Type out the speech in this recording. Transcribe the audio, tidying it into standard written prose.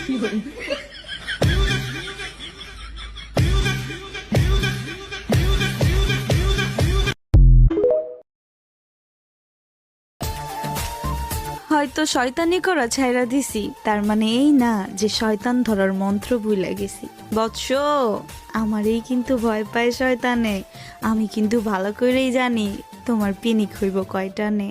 হয়তো শয়তানি করা ছাইরা দিছি, তার মানে এই না যে শয়তান ধরার মন্ত্র ভুলে গেছি। বৎস, আমারই কিন্তু ভয় পায় শয়তানে। আমি কিন্তু ভালো করেই জানি তোমার পিনিক হইব কয়টানে।